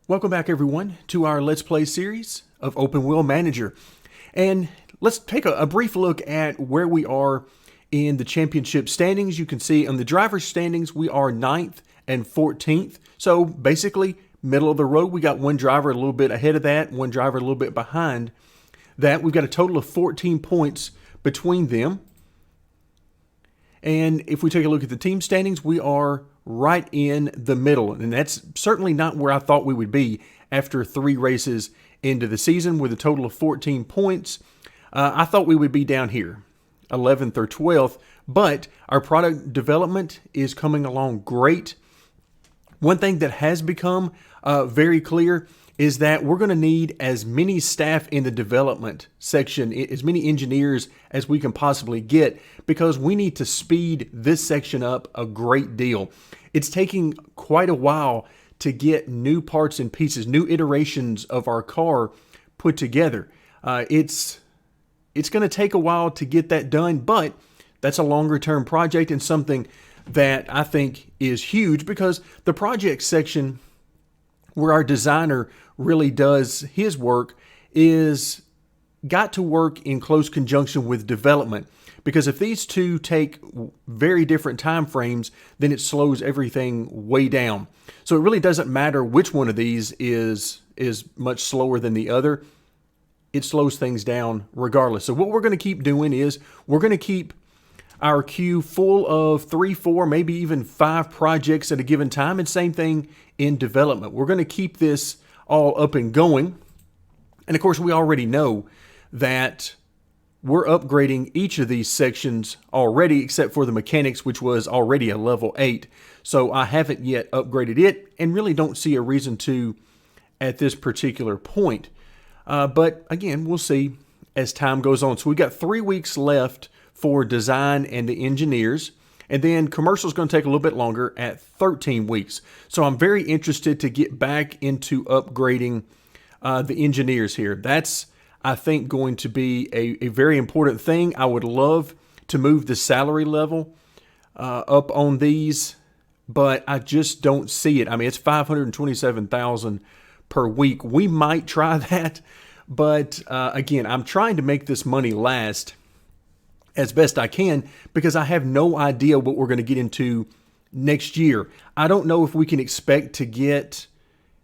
Welcome back everyone to our Let's Play series of Open Wheel Manager. And let's take a brief look at where we are in the championship standings. You can see on the driver's standings, we are 9th and 14th. So basically middle of the road. We got one driver a little bit ahead of that, one driver a little bit behind that. We've got a total of 14 points between them. And if we take a look at the team standings, we are right in the middle. And that's certainly not where I thought we would be after 3 races into the season with a total of 14 points. I thought we would be down here, 11th or 12th, but our product development is coming along great. One thing that has become very clear is that we're going to need as many staff in the development section, as many engineers as we can possibly get, because we need to speed this section up a great deal. It's taking quite a while to get new parts and pieces, new iterations of our car put together. It's going to take a while to get that done, but that's a longer term project and something that I think is huge, because the project section where our designer really does his work is got to work in close conjunction with development, because if these two take very different time frames, then it slows everything way down. So it really doesn't matter which one of these is much slower than the other. It slows things down regardless. So what we're going to keep doing is we're going to keep our queue full of 3, 4, maybe even 5 projects at a given time, and same thing in development. We're going to keep this all up and going. And of course, we already know that we're upgrading each of these sections already, except for the mechanics, which was already a level 8. So I haven't yet upgraded it and really don't see a reason to at this particular point. But again, we'll see as time goes on. So we've got 3 weeks left for design and the engineers. And then commercial is going to take a little bit longer at 13 weeks. So I'm very interested to get back into upgrading the engineers here. That's, I think, going to be a very important thing. I would love to move the salary level up on these, but I just don't see it. I mean, it's $527,000 per week. We might try that, but again, I'm trying to make this money last as best I can, because I have no idea what we're going to get into next year. I don't know if we can expect to get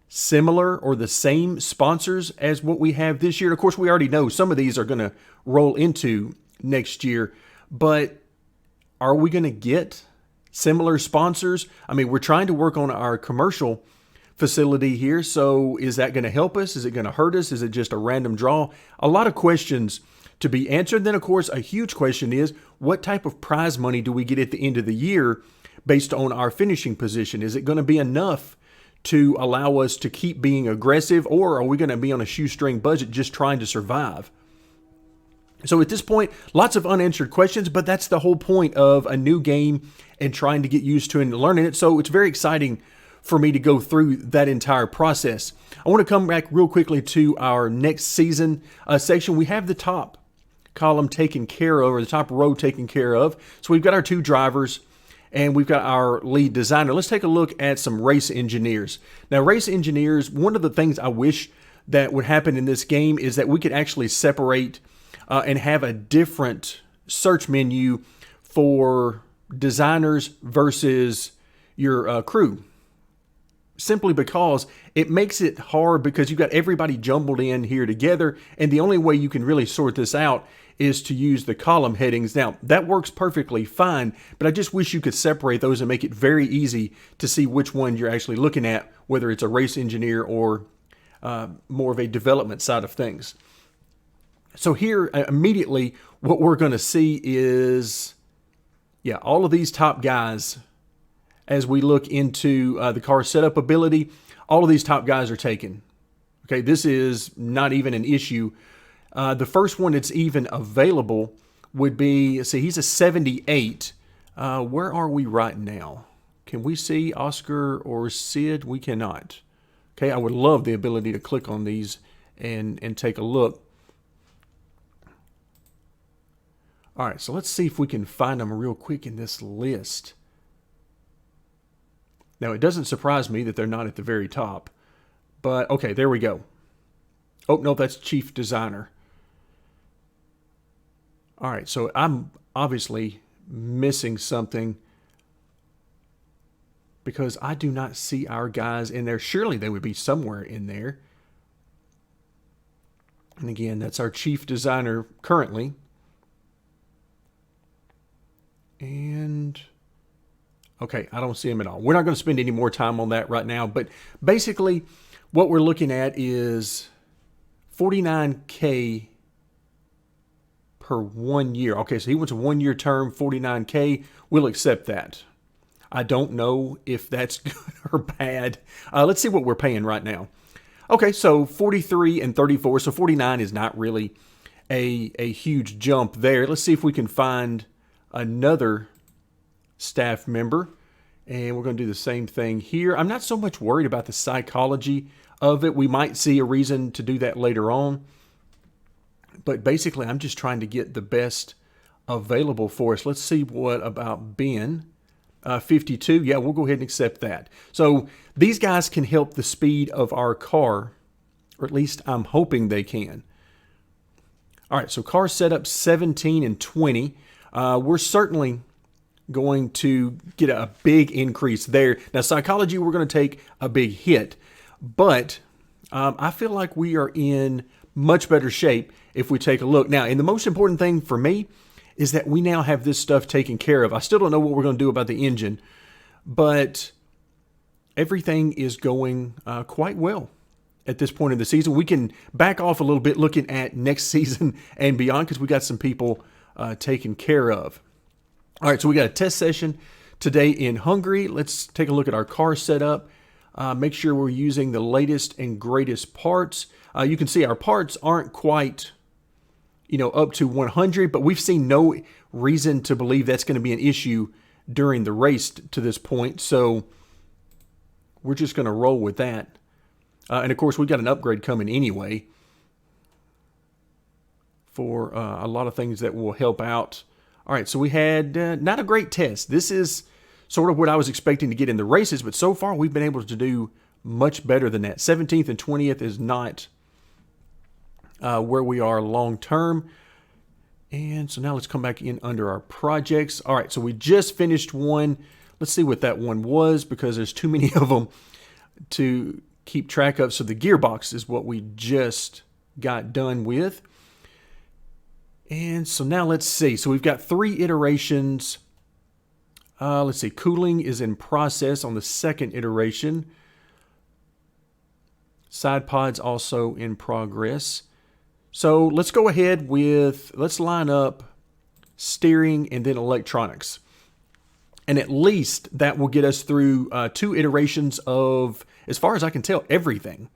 similar or the same sponsors as what we have this year. Of course, we already know some of these are going to roll into next year, but are we going to get similar sponsors? I mean, we're trying to work on our commercial facility here, so is that going to help us? Is it going to hurt us? Is it just a random draw? A lot of questions to be answered. Then, of course, a huge question is, what type of prize money do we get at the end of the year based on our finishing position? Is it going to be enough to allow us to keep being aggressive, or are we going to be on a shoestring budget just trying to survive? So at this point, lots of unanswered questions, but that's the whole point of a new game and trying to get used to and learning it. So it's very exciting for me to go through that entire process. I want to come back real quickly to our next season section. We have the top column taken care of, or the top row taken care of. So we've got our 2 drivers and we've got our lead designer. Let's take a look at some race engineers. Now, race engineers, one of the things I wish that would happen in this game is that we could actually separate and have a different search menu for designers versus your crew. Simply because it makes it hard, because you've got everybody jumbled in here together, and the only way you can really sort this out is to use the column headings. Now, that works perfectly fine, but I just wish you could separate those and make it very easy to see which one you're actually looking at, whether it's a race engineer or more of a development side of things. So here, immediately, what we're going to see is, all of these top guys. As we look into the car setup ability, all of these top guys are taken. Okay, this is not even an issue. The first one that's even available would be, see, he's a 78. Where are we right now? Can we see Oscar or Sid? We cannot. Okay, I would love the ability to click on these and take a look. All right, so let's see if we can find them real quick in this list. Now, it doesn't surprise me that they're not at the very top, But, okay, there we go. Oh, no, that's chief designer. All right, so I'm obviously missing something because I do not see our guys in there. Surely they would be somewhere in there. And again, that's our chief designer currently. And, okay, I don't see him at all. We're not going to spend any more time on that right now. But basically, what we're looking at is $49K per 1 year. Okay, so he wants a 1 year term, $49K. We'll accept that. I don't know if that's good or bad. Let's see what we're paying right now. Okay, so 43 and 34. So 49 is not really a huge jump there. Let's see if we can find another staff member. And we're going to do the same thing here. I'm not so much worried about the psychology of it. We might see a reason to do that later on. But basically, I'm just trying to get the best available for us. Let's see what about Ben. 52. Yeah, we'll go ahead and accept that. So these guys can help the speed of our car, or at least I'm hoping they can. All right, so car setup 17 and 20. We're certainly going to get a big increase there. Now, psychology, we're going to take a big hit, but I feel like we are in much better shape if we take a look. Now, and the most important thing for me is that we now have this stuff taken care of. I still don't know what we're going to do about the engine, but everything is going quite well at this point in the season. We can back off a little bit looking at next season and beyond because we got some people taken care of. All right, so we got a test session today in Hungary. Let's take a look at our car setup. Make sure we're using the latest and greatest parts. You can see our parts aren't quite up to 100, but we've seen no reason to believe that's going to be an issue during the race to this point. So we're just going to roll with that. And of course, we've got an upgrade coming anyway for a lot of things that will help out. All right, so we had not a great test. This is sort of what I was expecting to get in the races, but so far we've been able to do much better than that. 17th and 20th is not where we are long term. And so now let's come back in under our projects. All right, so we just finished one. Let's see what that one was because there's too many of them to keep track of. So the gearbox is what we just got done with. And so now let's see. So we've got 3 iterations. Let's see. Cooling is in process on the 2nd iteration. Side pods also in progress. So let's go ahead let's line up steering and then electronics. And at least that will get us through 2 iterations of, as far as I can tell, everything.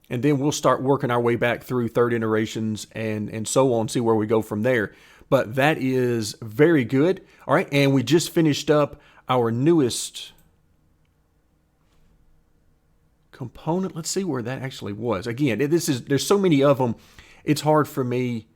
And then we'll start working our way back through 3rd iterations and so on, see where we go from there. But that is very good. All right, and we just finished up our newest component. Let's see where that actually was. Again, there's so many of them, it's hard for me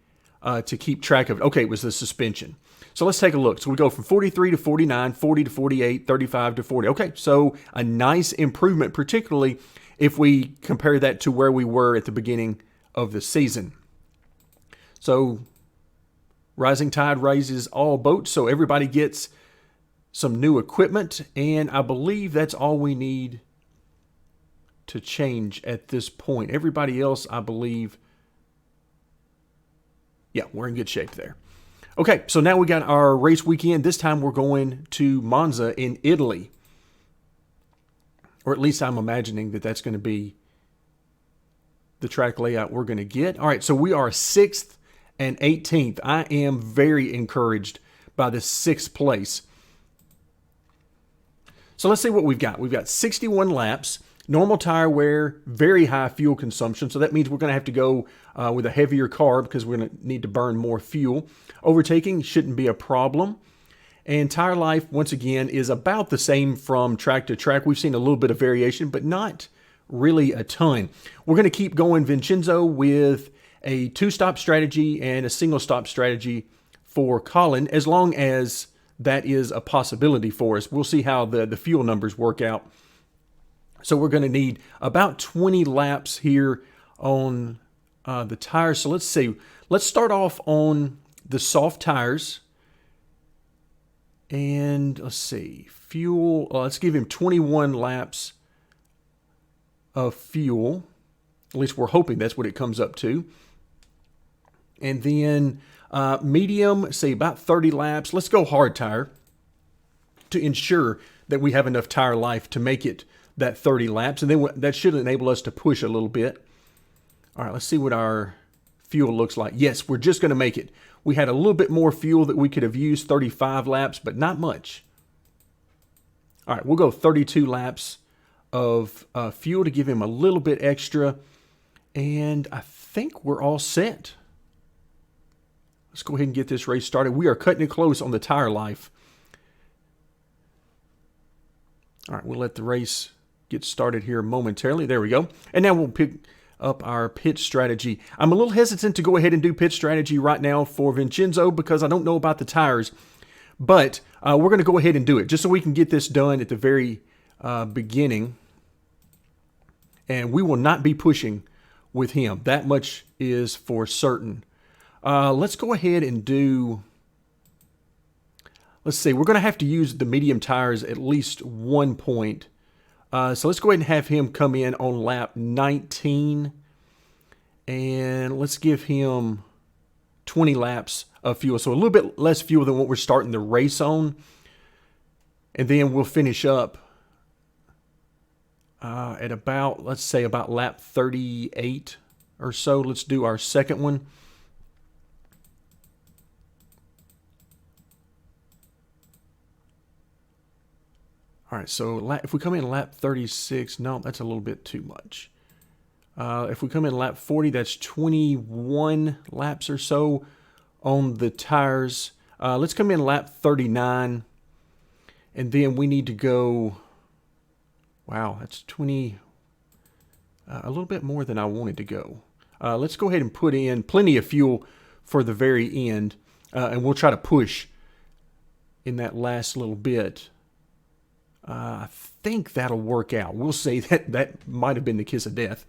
to keep track of it. Okay, it was the suspension. So let's take a look. So we go from 43 to 49, 40 to 48, 35 to 40. Okay, so a nice improvement, particularly if we compare that to where we were at the beginning of the season. So rising tide raises all boats, so everybody gets some new equipment, and I believe that's all we need to change at this point. Everybody else, I believe, yeah, we're in good shape there. Okay, so now we got our race weekend. This time we're going to Monza in Italy. Or at least I'm imagining that that's going to be the track layout we're going to get. All right, so we are 6th and 18th. I am very encouraged by this 6th place. So let's see what we've got. We've got 61 laps, normal tire wear, very high fuel consumption. So that means we're going to have to go with a heavier car because we're going to need to burn more fuel. Overtaking shouldn't be a problem. And tire life, once again, is about the same from track to track. We've seen a little bit of variation, but not really a ton. We're going to keep going, Vincenzo, with a 2-stop strategy and a single-stop strategy for Colin, as long as that is a possibility for us. We'll see how the fuel numbers work out. So we're going to need about 20 laps here on the tires. So let's see. Let's start off on the soft tires. And let's see. Fuel. Let's give him 21 laps of fuel. At least we're hoping that's what it comes up to. And then medium, say about 30 laps. Let's go hard tire to ensure that we have enough tire life to make it that 30 laps. And then that should enable us to push a little bit. All right, let's see what our fuel looks like. Yes, we're just going to make it. We had a little bit more fuel that we could have used, 35 laps, but not much. All right, we'll go 32 laps of fuel to give him a little bit extra. And I think we're all set. Let's go ahead and get this race started. We are cutting it close on the tire life. All right, we'll let the race get started here momentarily. There we go. And now we'll pick up our pit strategy. I'm a little hesitant to go ahead and do pit strategy right now for Vincenzo because I don't know about the tires. But we're going to go ahead and do it just so we can get this done at the very beginning. And we will not be pushing with him. That much is for certain. Let's go ahead and do, let's see, we're going to have to use the medium tires at least 1 point. So let's go ahead and have him come in on lap 19. And let's give him 20 laps of fuel. So a little bit less fuel than what we're starting the race on. And then we'll finish up at about, let's say about lap 38 or so. Let's do our second one. All right, so if we come in lap 36, no, that's a little bit too much. If we come in lap 40, that's 21 laps or so on the tires. Let's come in lap 39, and then we need to go, wow, that's 20, a little bit more than I wanted to go. Let's go ahead and put in plenty of fuel for the very end, and we'll try to push in that last little bit. I think that'll work out. We'll say that might have been the kiss of death.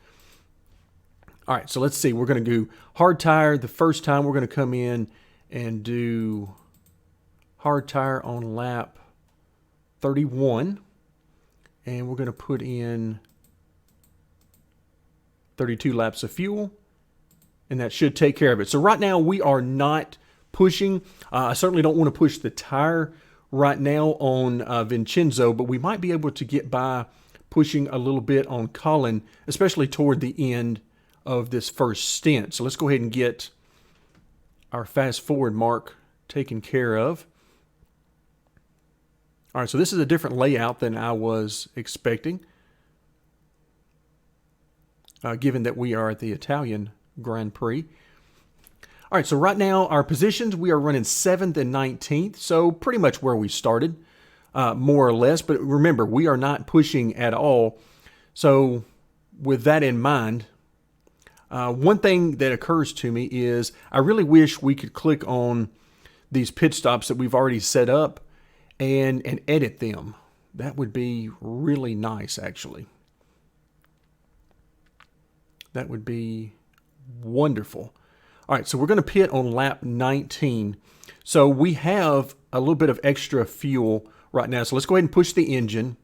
All right, so let's see. We're going to do hard tire the first time. We're going to come in and do hard tire on lap 31. And we're going to put in 32 laps of fuel. And that should take care of it. So right now we are not pushing. I certainly don't want to push the tire right now on Vincenzo, but we might be able to get by pushing a little bit on Colin, especially toward the end of this first stint. So let's go ahead and get our fast forward mark taken care of. All right, so this is a different layout than I was expecting, given that we are at the Italian Grand Prix. All right, so right now our positions, we are running 7th and 19th, so pretty much where we started, more or less. But remember, we are not pushing at all. So with that in mind, one thing that occurs to me is I really wish we could click on these pit stops that we've already set up and edit them. That would be really nice, actually. That would be wonderful. All right, so we're going to pit on lap 19. So we have a little bit of extra fuel right now. So let's go ahead and push the engine.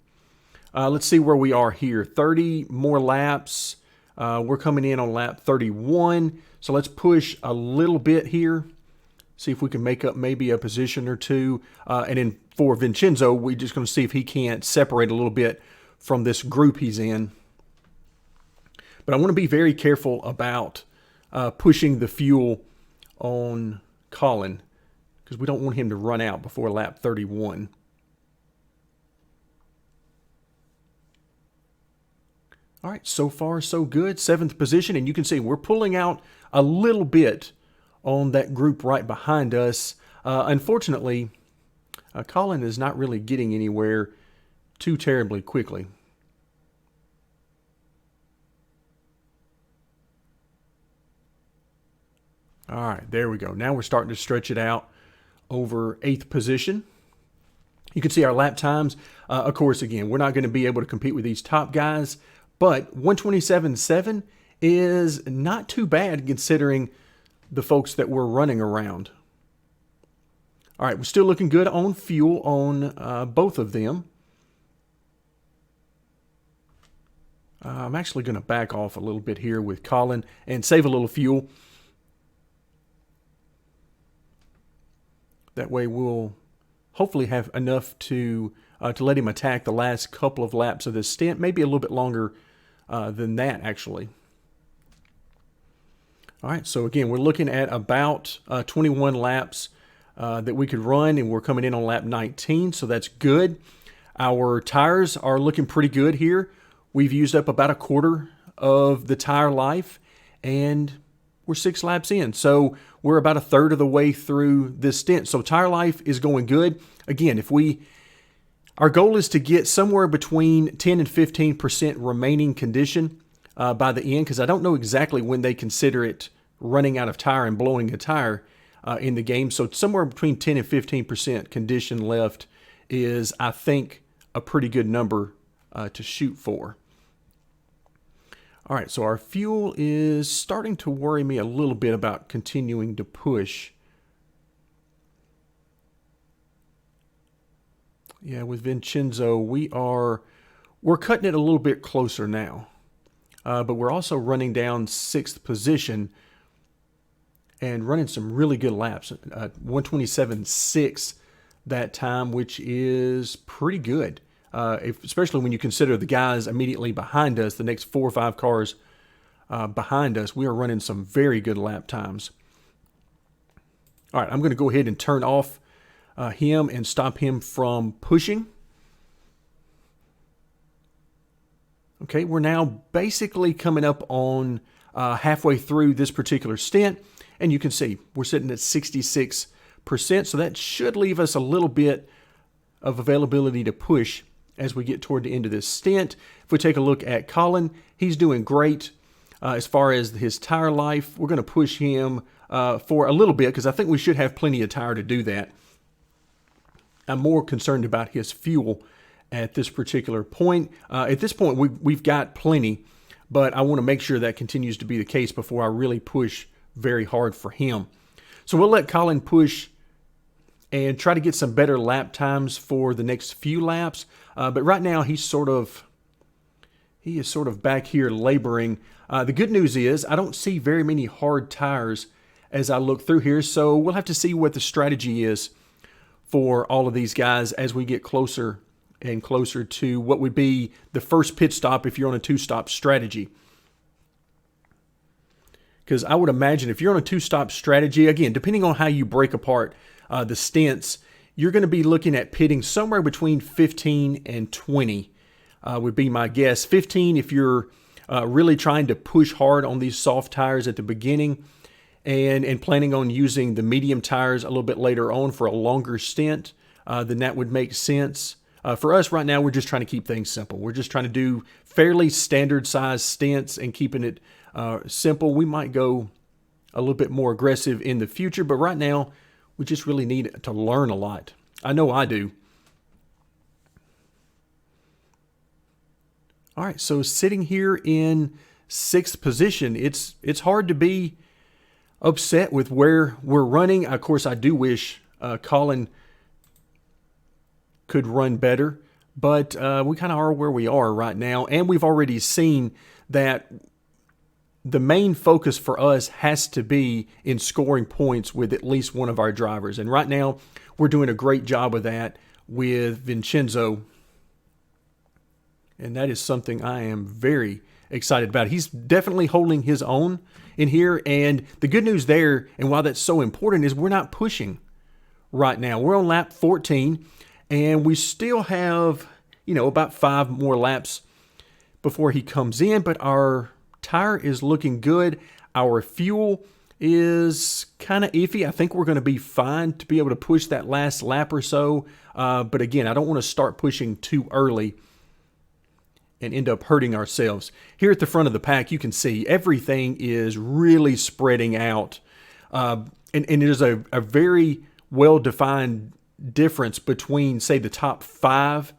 Let's see where we are here. 30 more laps. We're coming in on lap 31. So let's push a little bit here. See if we can make up maybe a position or two. And then for Vincenzo, we're just going to see if he can't separate a little bit from this group he's in. But I want to be very careful about pushing the fuel on Colin because we don't want him to run out before lap 31. All right, so far so good. 7th position, and you can see we're pulling out a little bit on that group right behind us. Unfortunately, Colin is not really getting anywhere too terribly quickly. All right, there we go. Now we're starting to stretch it out over 8th position. You can see our lap times. Of course, again, we're not going to be able to compete with these top guys, but 127.7 is not too bad considering the folks that we're running around. All right, we're still looking good on fuel on both of them. I'm actually going to back off a little bit here with Colin and save a little fuel. That way we'll hopefully have enough to let him attack the last couple of laps of this stint, maybe a little bit longer than that, actually. All right, so again, we're looking at about 21 laps that we could run, and we're coming in on lap 19, so that's good. Our tires are looking pretty good here. We've used up about a quarter of the tire life, and we're 6 laps in. So we're about a third of the way through this stint. So tire life is going good. Again, our goal is to get somewhere between 10 and 15% remaining condition by the end, because I don't know exactly when they consider it running out of tire and blowing a tire in the game. So somewhere between 10 and 15% condition left is, I think, a pretty good number to shoot for. All right, so our fuel is starting to worry me a little bit about continuing to push. Yeah, with Vincenzo, we're cutting it a little bit closer now. But we're also running down 6th position and running some really good laps. 127.6 that time, which is pretty good. Especially when you consider the guys immediately behind us, the next 4 or 5 cars behind us, we are running some very good lap times. All right, I'm going to go ahead and turn off him and stop him from pushing. Okay, we're now basically coming up on halfway through this particular stint, and you can see we're sitting at 66%, so that should leave us a little bit of availability to push as we get toward the end of this stint. If we take a look at Colin, he's doing great as far as his tire life. We're going to push him for a little bit because I think we should have plenty of tire to do that. I'm more concerned about his fuel at this particular point. At this point, we've got plenty, but I want to make sure that continues to be the case before I really push very hard for him. So we'll let Colin push and try to get some better lap times for the next few laps. But right now, he is sort of back here laboring. The good news is I don't see very many hard tires as I look through here, so we'll have to see what the strategy is for all of these guys as we get closer and closer to what would be the first pit stop if you're on a 2-stop strategy. Because I would imagine if you're on a 2-stop strategy, again, depending on how you break apart the stints, you're going to be looking at pitting somewhere between 15 and 20 would be my guess. 15 if you're really trying to push hard on these soft tires at the beginning and planning on using the medium tires a little bit later on for a longer stint, then that would make sense. For us right now, we're just trying to keep things simple. We're just trying to do fairly standard size stints and keeping it simple. We might go a little bit more aggressive in the future, but right now, we just really need to learn a lot. I know I do. All right, so sitting here in 6th position, it's hard to be upset with where we're running. Of course, I do wish Colin could run better, but we kind of are where we are right now, and we've already seen that the main focus for us has to be in scoring points with at least one of our drivers. And right now, we're doing a great job of that with Vincenzo. And that is something I am very excited about. He's definitely holding his own in here. And the good news there, and why that's so important, is we're not pushing right now. We're on lap 14, and we still have, about 5 more laps before he comes in. But our tire is looking good. Our fuel is kind of iffy. I think we're going to be fine to be able to push that last lap or so. But again, I don't want to start pushing too early and end up hurting ourselves. Here at the front of the pack, you can see everything is really spreading out. And there's a very well-defined difference between, say, the top 5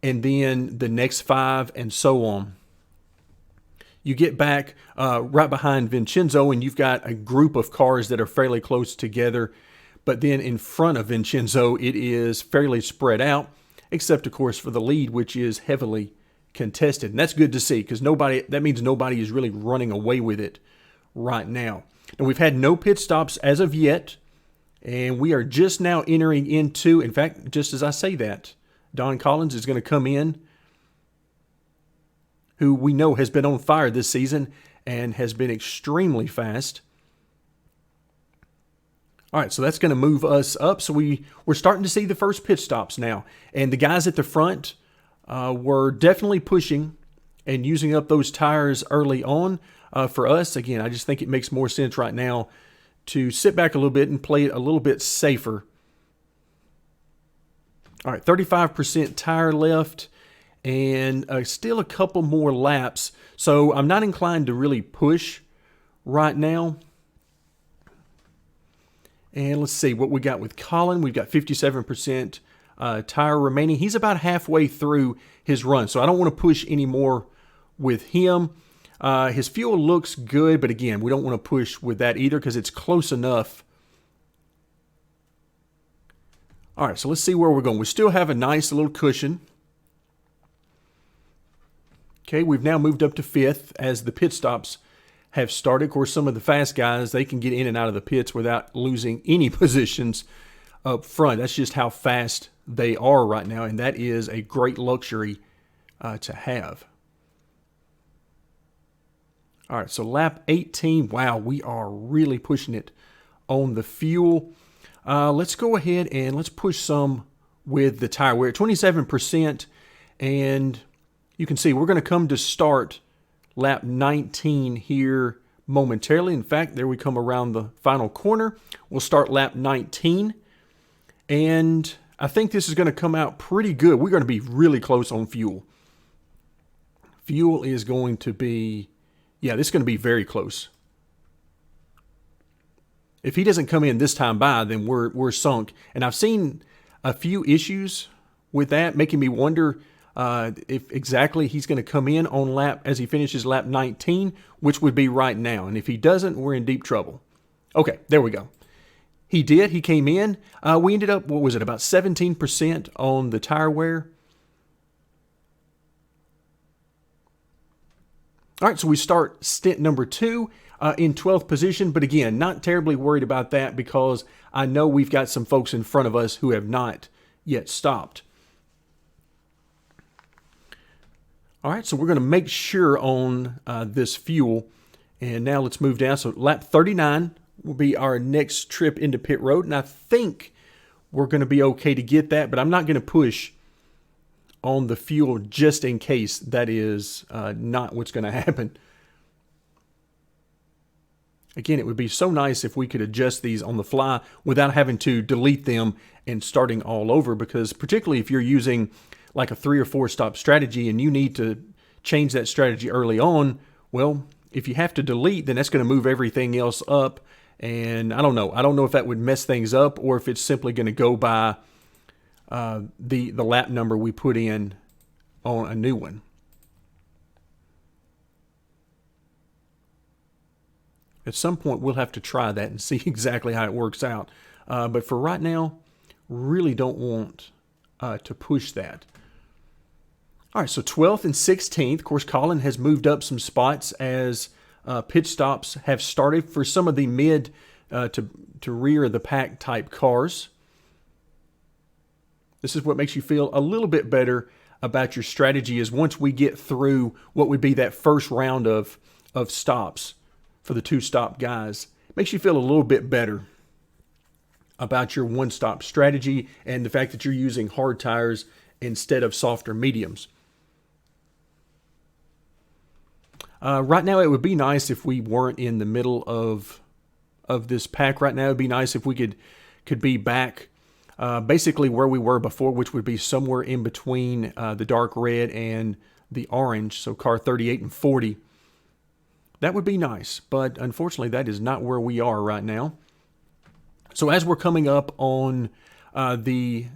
and then the next 5 and so on. You get back right behind Vincenzo, and you've got a group of cars that are fairly close together. But then in front of Vincenzo, it is fairly spread out, except, of course, for the lead, which is heavily contested. And that's good to see, because that means nobody is really running away with it right now. And we've had no pit stops as of yet, and we are just now entering into, in fact, just as I say that, Don Collins is going to come in, who we know has been on fire this season and has been extremely fast. All right, so that's going to move us up. So we're starting to see the first pit stops now. And the guys at the front were definitely pushing and using up those tires early on. For us, again, I just think it makes more sense right now to sit back a little bit and play it a little bit safer. All right, 35% tire left. And still a couple more laps. So I'm not inclined to really push right now. And let's see what we got with Colin. We've got 57% tire remaining. He's about halfway through his run, so I don't want to push any more with him. His fuel looks good, but again, we don't want to push with that either because it's close enough. All right, so let's see where we're going. We still have a nice little cushion. Okay, we've now moved up to 5th as the pit stops have started. Of course, some of the fast guys, they can get in and out of the pits without losing any positions up front. That's just how fast they are right now, and that is a great luxury to have. All right, so lap 18. Wow, we are really pushing it on the fuel. Let's go ahead and let's push some with the tire. We're at 27%, and you can see we're going to come to start lap 19 here momentarily. In fact, there we come around the final corner. We'll start lap 19. And I think this is going to come out pretty good. We're going to be really close on fuel. Fuel is going to be, this is going to be very close. If he doesn't come in this time by, then we're sunk. And I've seen a few issues with that, making me wonder if exactly he's going to come in on lap as he finishes lap 19, which would be right now. And if he doesn't, we're in deep trouble. Okay, there we go. He did. He came in. We ended up, what was it, about 17% on the tire wear. All right, so we start stint number 2 in 12th position. But again, not terribly worried about that because I know we've got some folks in front of us who have not yet stopped. All right, so we're going to make sure on this fuel. And now let's move down. So lap 39 will be our next trip into pit road. And I think we're going to be okay to get that, but I'm not going to push on the fuel just in case that is not what's going to happen. Again, it would be so nice if we could adjust these on the fly without having to delete them and starting all over, because particularly if you're using like a 3 or 4 stop strategy and you need to change that strategy early on, well, if you have to delete, then that's going to move everything else up. And I don't know if that would mess things up or if it's simply going to go by the lap number we put in on a new one. At some point, we'll have to try that and see exactly how it works out. But for right now, really don't want to push that. All right, so 12th and 16th. Of course, Colin has moved up some spots as pit stops have started for some of the mid to rear of the pack type cars. This is what makes you feel a little bit better about your strategy, is once we get through what would be that first round of stops for the 2-stop guys, it makes you feel a little bit better about your one-stop strategy and the fact that you're using hard tires instead of softer mediums. Right now, it would be nice if we weren't in the middle of this pack right now. It would be nice if we could be back basically where we were before, which would be somewhere in between the dark red and the orange, so car 38 and 40. That would be nice, but unfortunately, that is not where we are right now. So as we're coming up on the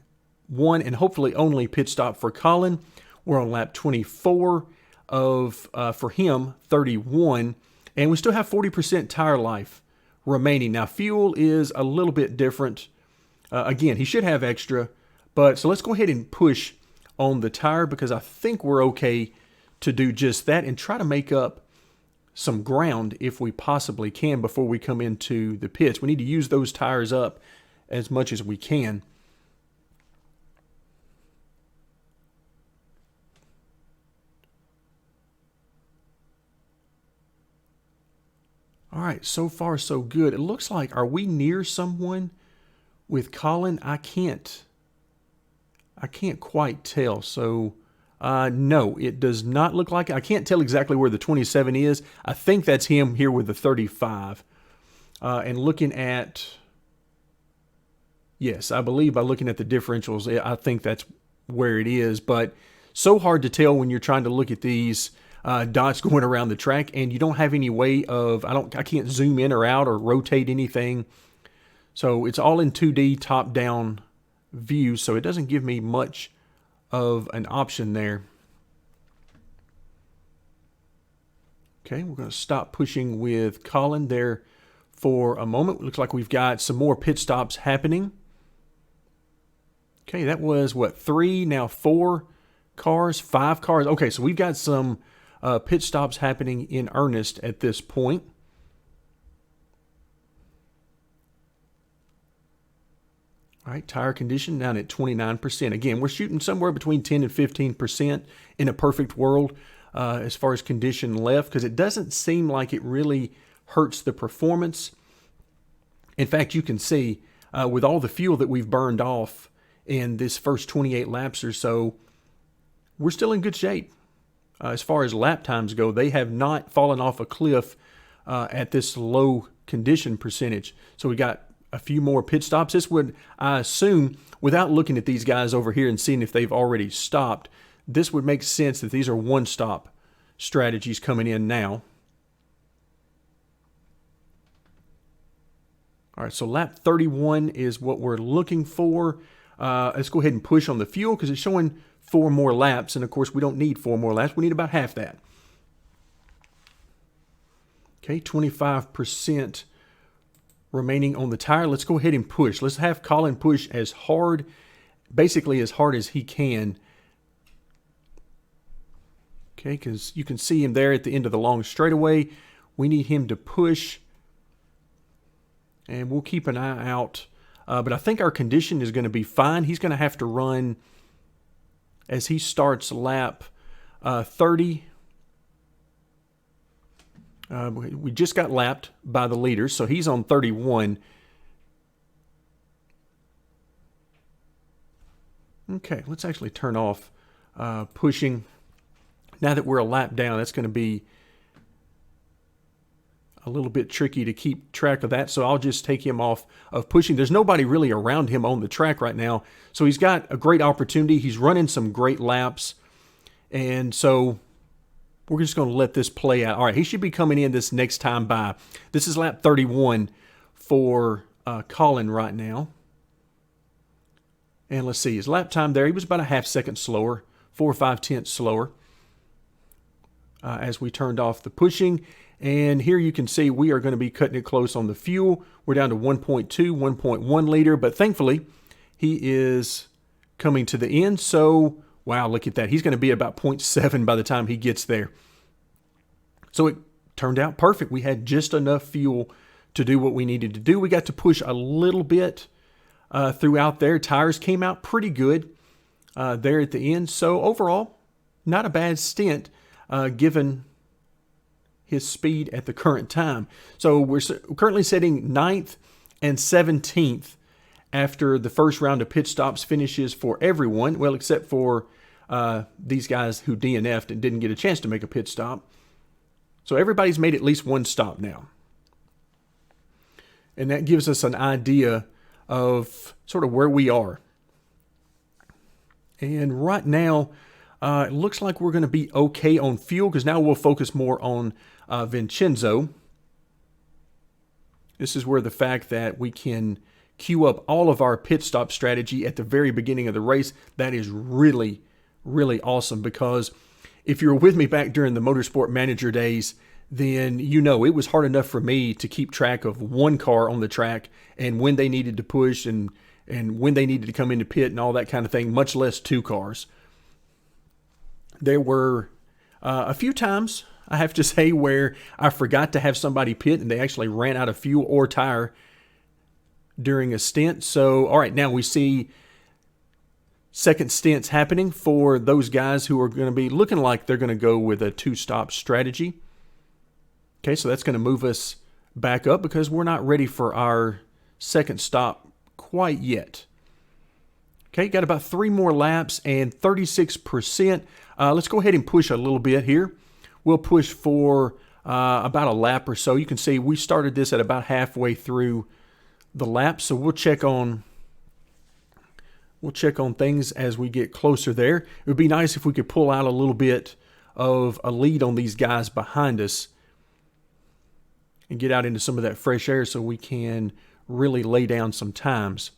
one and hopefully only pit stop for Colin. We're on lap 24 of, for him, 31. And we still have 40% tire life remaining. Now, fuel is a little bit different. Again, he should have extra. But so let's go ahead and push on the tire because I think we're okay to do just that and try to make up some ground if we possibly can before we come into the pits. We need to use those tires up as much as we can. All right, so far so good. It looks like, are we near someone with Colin? I can't quite tell. So no, it does not look like it. I can't tell exactly where the 27 is. I think that's him here with the 35. And looking at, yes, I believe by looking at the differentials, I think that's where it is. But so hard to tell when you're trying to look at these dots going around the track, and you don't have any way of, I can't zoom in or out or rotate anything. So it's all in 2D top-down view, so it doesn't give me much of an option there. Okay, we're going to stop pushing with Colin there for a moment. Looks like we've got some more pit stops happening. Okay, that was what, 3, now 4 cars, 5 cars. Okay, so we've got some pit stops happening in earnest at this point. All right, tire condition down at 29%. Again, we're shooting somewhere between 10 and 15% in a perfect world as far as condition left, because it doesn't seem like it really hurts the performance. In fact, you can see with all the fuel that we've burned off in this first 28 laps or so, we're still in good shape. As far as lap times go, they have not fallen off a cliff at this low condition percentage. So we got a few more pit stops. This would, I assume, without looking at these guys over here and seeing if they've already stopped, this would make sense that these are one-stop strategies coming in now. All right, so lap 31 is what we're looking for. Let's go ahead and push on the fuel because it's showing 4 more laps, and of course we don't need 4 more laps. We need about half that. Okay, 25% remaining on the tire. Let's go ahead and push. Let's have Colin push as hard, basically as hard as he can. Okay, because you can see him there at the end of the long straightaway. We need him to push, and we'll keep an eye out. But I think our condition is going to be fine. He's going to have to run, as he starts lap 30. We just got lapped by the leaders, so he's on 31. Okay, let's actually turn off pushing. Now that we're a lap down, that's going to be a little bit tricky to keep track of that, so I'll just take him off of pushing. There's nobody really around him on the track right now, so he's got a great opportunity. He's running some great laps, and so we're just going to let this play out. All right, he should be coming in this next time by. This is lap 31 for Colin right now. And let's see, his lap time there, he was about a half second slower, 4 or 5 tenths slower as we turned off the pushing. And here you can see we are going to be cutting it close on the fuel. We're down to 1.2, 1.1 liter, but thankfully he is coming to the end. So, wow, look at that. He's going to be about 0.7 by the time he gets there. So it turned out perfect. We had just enough fuel to do what we needed to do. We got to push a little bit throughout there. Tires came out pretty good there at the end. So overall, not a bad stint given his speed at the current time. So we're currently sitting 9th and 17th after the first round of pit stops finishes for everyone, well, except for these guys who DNF'd and didn't get a chance to make a pit stop. So everybody's made at least one stop now. And that gives us an idea of sort of where we are. And right now, it looks like we're going to be okay on fuel because now we'll focus more on Vincenzo. This is where the fact that we can queue up all of our pit stop strategy at the very beginning of the race. That is really, really awesome, because if you were with me back during the Motorsport Manager days, then you know it was hard enough for me to keep track of one car on the track and when they needed to push and when they needed to come into pit and all that kind of thing, much less two cars. There were a few times, I have to say, where I forgot to have somebody pit and they actually ran out of fuel or tire during a stint. So, all right, now we see second stints happening for those guys who are going to be looking like they're going to go with a two-stop strategy. Okay, so that's going to move us back up because we're not ready for our second stop quite yet. Okay, got about 3 more laps and 36%. Let's go ahead and push a little bit here. We'll push for about a lap or so. You can see we started this at about halfway through the lap, so we'll check on things as we get closer there. It would be nice if we could pull out a little bit of a lead on these guys behind us and get out into some of that fresh air so we can really lay down some times.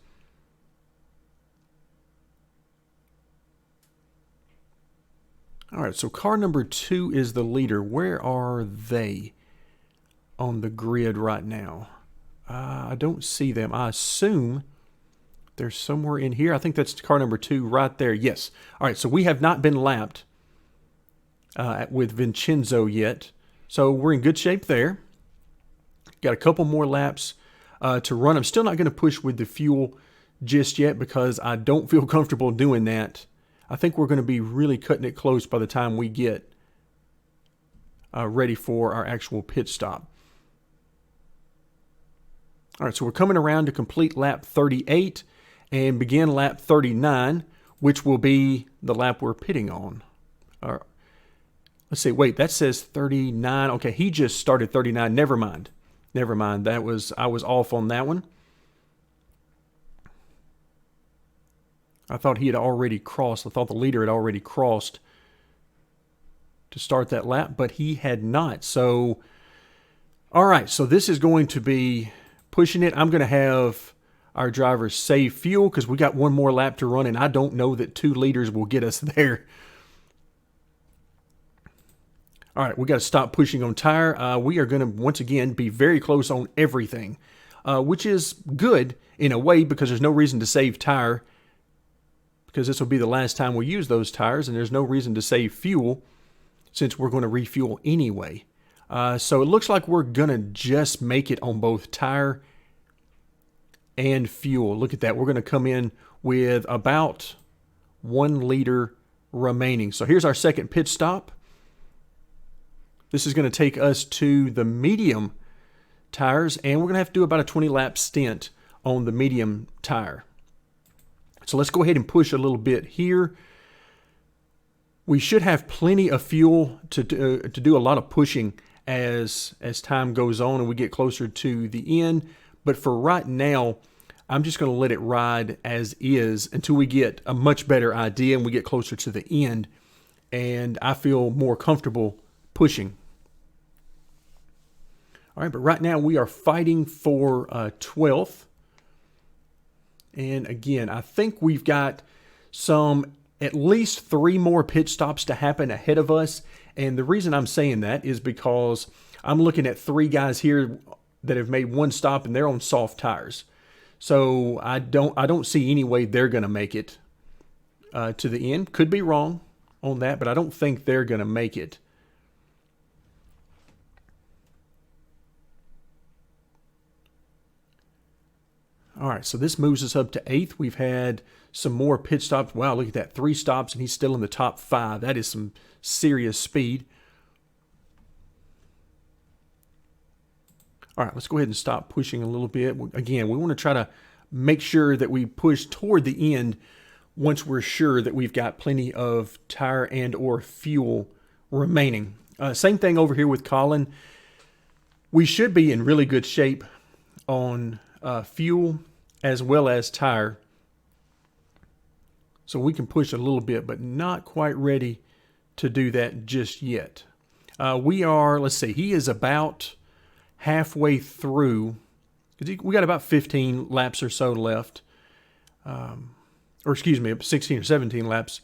All right, so car number 2 is the leader. Where are they on the grid right now? I don't see them. I assume they're somewhere in here. I think that's car number 2 right there. Yes. All right, so we have not been lapped with Vincenzo yet. So we're in good shape there. Got a couple more laps to run. I'm still not going to push with the fuel just yet because I don't feel comfortable doing that. I think we're going to be really cutting it close by the time we get ready for our actual pit stop. All right, so we're coming around to complete lap 38 and begin lap 39, which will be the lap we're pitting on. Let's see, wait, that says 39. Okay, he just started 39. Never mind. I was off on that one. I thought he had already crossed. I thought the leader had already crossed to start that lap, but he had not. So, all right, so this is going to be pushing it. I'm going to have our drivers save fuel because we got one more lap to run, and I don't know that 2 leaders will get us there. All right, we got to stop pushing on tire. We are going to, once again, be very close on everything, which is good in a way because there's no reason to save tire because this will be the last time we use those tires, and there's no reason to save fuel since we're going to refuel anyway. So it looks like we're going to just make it on both tire and fuel. Look at that. We're going to come in with about 1 liter remaining. So here's our second pit stop. This is going to take us to the medium tires, and we're going to have to do about a 20-lap stint on the medium tire. So let's go ahead and push a little bit here. We should have plenty of fuel to do a lot of pushing as time goes on and we get closer to the end. But for right now, I'm just going to let it ride as is until we get a much better idea and we get closer to the end and I feel more comfortable pushing. All right, but right now we are fighting for 12th. And again, I think we've got at least 3 more pit stops to happen ahead of us. And the reason I'm saying that is because I'm looking at 3 guys here that have made 1 stop and they're on soft tires. So I don't see any way they're going to make it to the end. Could be wrong on that, but I don't think they're going to make it. All right, so this moves us up to 8th. We've had some more pit stops. Wow, look at that. 3 stops, and he's still in the top 5. That is some serious speed. All right, let's go ahead and stop pushing a little bit. Again, we want to try to make sure that we push toward the end once we're sure that we've got plenty of tire and or fuel remaining. Same thing over here with Colin. We should be in really good shape on fuel as well as tire. So we can push a little bit, but not quite ready to do that just yet. We are, let's see, he is about halfway through. We got about 15 laps or so left. Or excuse me, 16 or 17 laps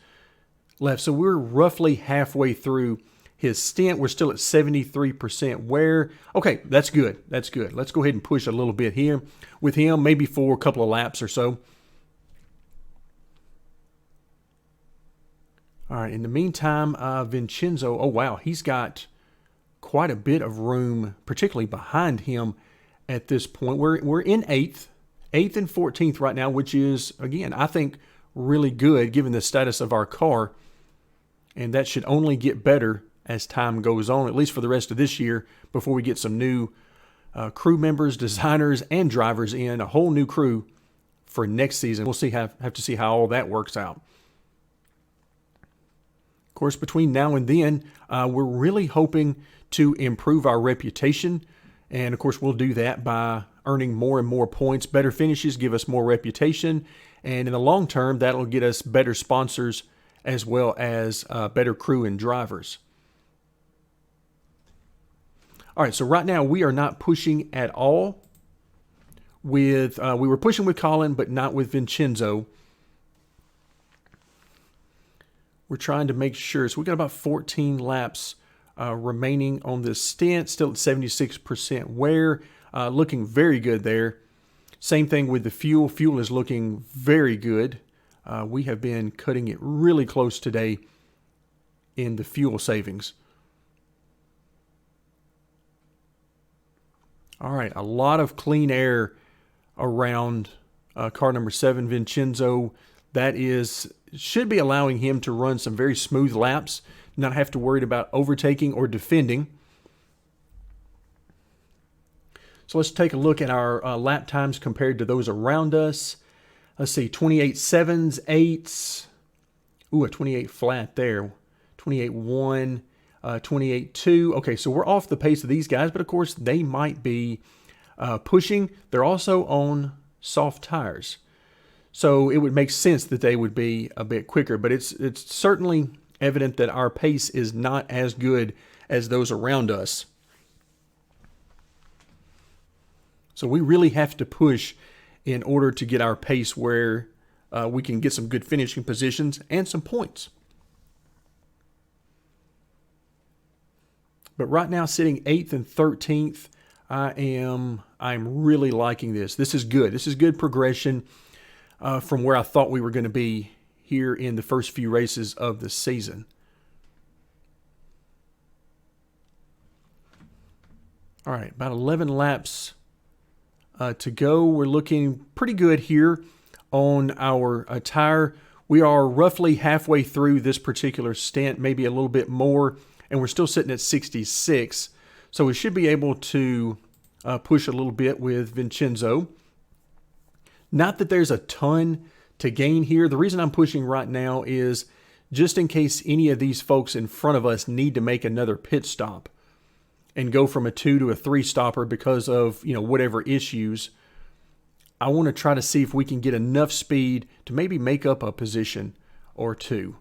left. So we're roughly halfway through his stint. We're still at 73% wear. Okay, that's good. That's good. Let's go ahead and push a little bit here with him, maybe for a couple of laps or so. All right, in the meantime, Vincenzo, oh wow, he's got quite a bit of room, particularly behind him at this point. We're in 8th and 14th right now, which is, again, I think really good given the status of our car. And that should only get better as time goes on, at least for the rest of this year, before we get some new crew members, designers, and drivers in, a whole new crew for next season. We'll have to see how all that works out. Of course, between now and then, we're really hoping to improve our reputation. And of course, we'll do that by earning more and more points. Better finishes give us more reputation. And in the long term, that'll get us better sponsors as well as better crew and drivers. All right, so right now we are not pushing at all with, we were pushing with Colin, but not with Vincenzo. We're trying to make sure. So we got about 14 laps remaining on this stint, still at 76% wear, looking very good there. Same thing with the fuel. Fuel is looking very good. We have been cutting it really close today in the fuel savings. All right, a lot of clean air around car number 7, Vincenzo. That should be allowing him to run some very smooth laps, not have to worry about overtaking or defending. So let's take a look at our lap times compared to those around us. Let's see, 28 7s, 8s. Ooh, a 28 flat there. 28.1, 28.2. Okay, so we're off the pace of these guys, but of course they might be pushing. They're also on soft tires. So it would make sense that they would be a bit quicker, but it's certainly evident that our pace is not as good as those around us. So we really have to push in order to get our pace where we can get some good finishing positions and some points. But right now, sitting 8th and 13th, I'm really liking this. This is good. This is good progression from where I thought we were going to be here in the first few races of the season. All right, about 11 laps to go. We're looking pretty good here on our tire. We are roughly halfway through this particular stint, maybe a little bit more, and we're still sitting at 66. So we should be able to push a little bit with Vincenzo. Not that there's a ton to gain here. The reason I'm pushing right now is just in case any of these folks in front of us need to make another pit stop and go from a 2 to a 3 stopper because of, whatever issues. I want to try to see if we can get enough speed to maybe make up a position or two.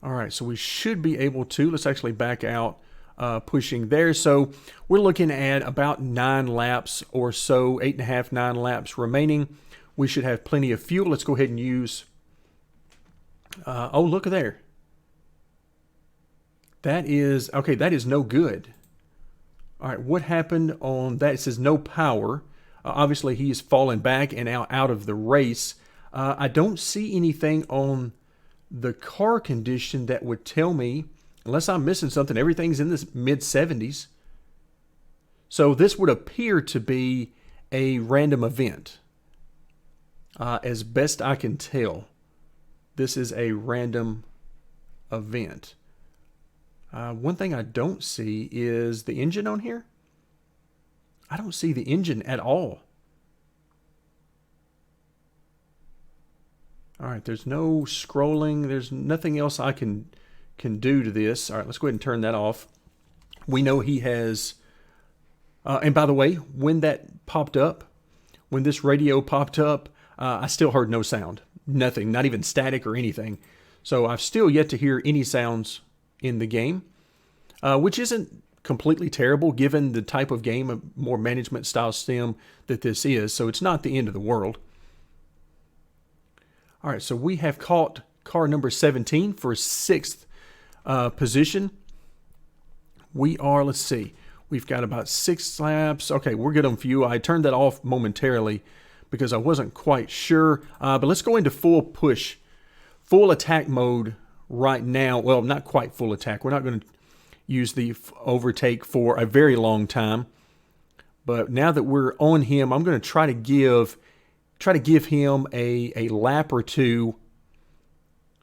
All right, so we should be able to. Let's actually back out pushing there. So we're looking at about 9 laps or so, 8.5, 9 laps remaining. We should have plenty of fuel. Let's go ahead and use, oh, look at there. That is no good. All right, what happened on that? It says no power. Obviously, he is falling back and out of the race. I don't see anything on the car condition that would tell me, unless I'm missing something, everything's in the mid-70s. So this would appear to be a random event. As best I can tell, this is a random event. One thing I don't see is the engine on here. I don't see the engine at all. All right, there's no scrolling. There's nothing else I can do to this. All right, let's go ahead and turn that off. We know he has, and by the way, when that popped up, when this radio popped up, I still heard no sound. Nothing, not even static or anything. So I've still yet to hear any sounds in the game. which isn't completely terrible given the type of game, a more management style sim that this is. So it's not the end of the world. All right, so we have caught car number 17 for 6th position. We are, let's see, we've got about 6 laps. Okay, we're good on fuel. I turned that off momentarily because I wasn't quite sure. But let's go into full push, full attack mode right now. Well, not quite full attack. We're not going to use the overtake for a very long time. But now that we're on him, I'm going to try to give him a lap or two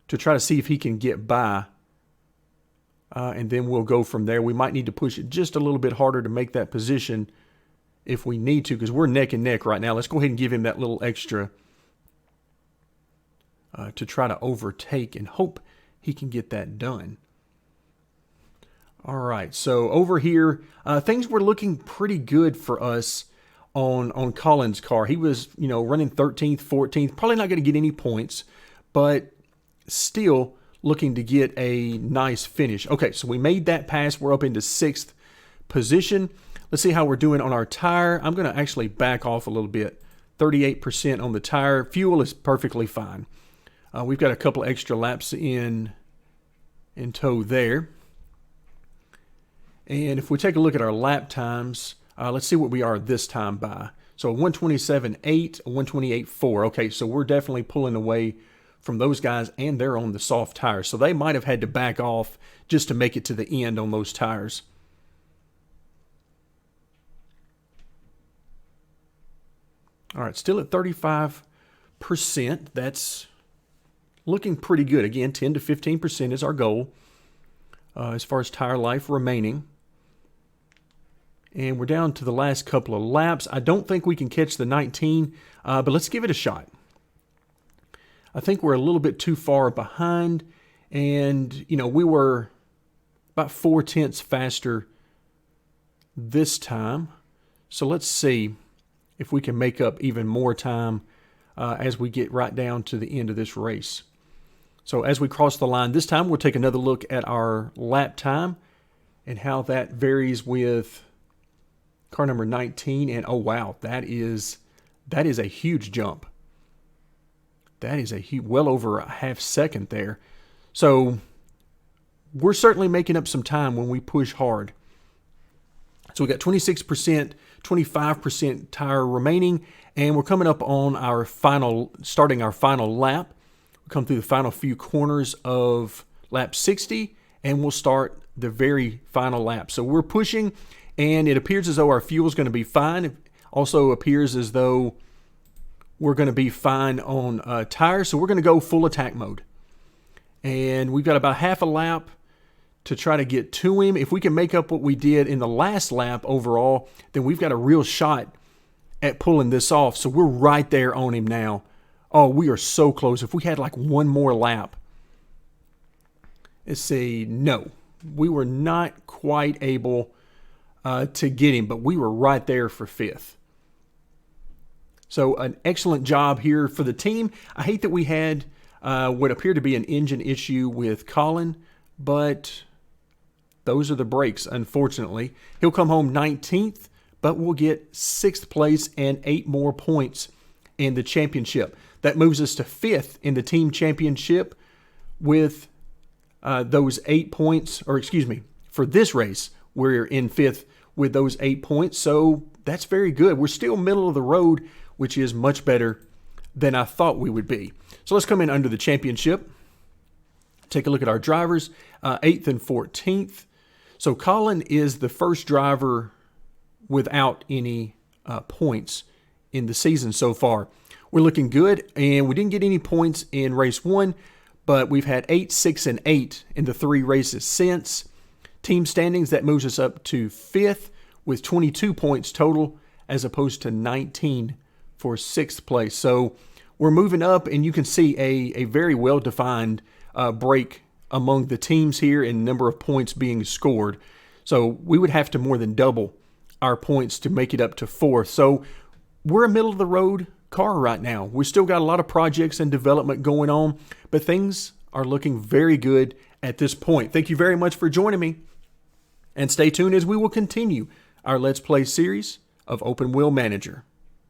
to try to see if he can get by. And then we'll go from there. We might need to push it just a little bit harder to make that position if we need to, because we're neck and neck right now. Let's go ahead and give him that little extra to try to overtake and hope he can get that done. All right, so over here, things were looking pretty good for us on Colin's car. He was, running 13th, 14th, probably not going to get any points, but still looking to get a nice finish. Okay, so we made that pass. We're up into 6th position. Let's see how we're doing on our tire. I'm going to actually back off a little bit. 38% on the tire. Fuel is perfectly fine. We've got a couple extra laps in tow there. And if we take a look at our lap times, let's see what we are this time by. So 127.8, 128.4. Okay, so we're definitely pulling away from those guys, and they're on the soft tires. So they might have had to back off just to make it to the end on those tires. All right, still at 35%. That's looking pretty good. Again, 10 to 15% is our goal as far as tire life remaining. And we're down to the last couple of laps. I don't think we can catch the 19, but let's give it a shot. I think we're a little bit too far behind, and, we were about 0.4 faster this time. So let's see if we can make up even more time as we get right down to the end of this race. So as we cross the line this time, we'll take another look at our lap time and how that varies with car number 19. And oh wow, that is a huge jump. That is well over a half second there. So we're certainly making up some time when we push hard. So we got 26%, 25% tire remaining, and we're coming up on starting our final lap. We'll come through the final few corners of lap 60, and we'll start the very final lap. So we're pushing, and it appears as though our fuel is going to be fine. It also appears as though we're going to be fine on tires, so we're going to go full attack mode. And we've got about half a lap to try to get to him. If we can make up what we did in the last lap overall, then we've got a real shot at pulling this off. So we're right there on him now. Oh, we are so close. If we had like one more lap. Let's see. No, we were not quite able to get him, but we were right there for 5th. So an excellent job here for the team. I hate that we had what appeared to be an engine issue with Colin, but those are the breaks, unfortunately. He'll come home 19th, but we'll get 6th place and 8 more points in the championship. That moves us to 5th in the team championship with those 8 points, for this race, we're in 5th with those 8 points. So that's very good. We're still middle of the road, which is much better than I thought we would be. So let's come in under the championship. Take a look at our drivers, 8th and 14th. So Colin is the first driver without any points in the season so far. We're looking good, and we didn't get any points in race 1, but we've had 8, 6, and 8 in the 3 races since. Team standings, that moves us up to 5th with 22 points total as opposed to 19 for 6th place. So we're moving up, and you can see a very well-defined break among the teams here in number of points being scored. So we would have to more than double our points to make it up to 4th. So we're a middle-of-the-road car right now. We still got a lot of projects and development going on, but things are looking very good at this point. Thank you very much for joining me. And stay tuned as we will continue our Let's Play series of Open Wheel Manager.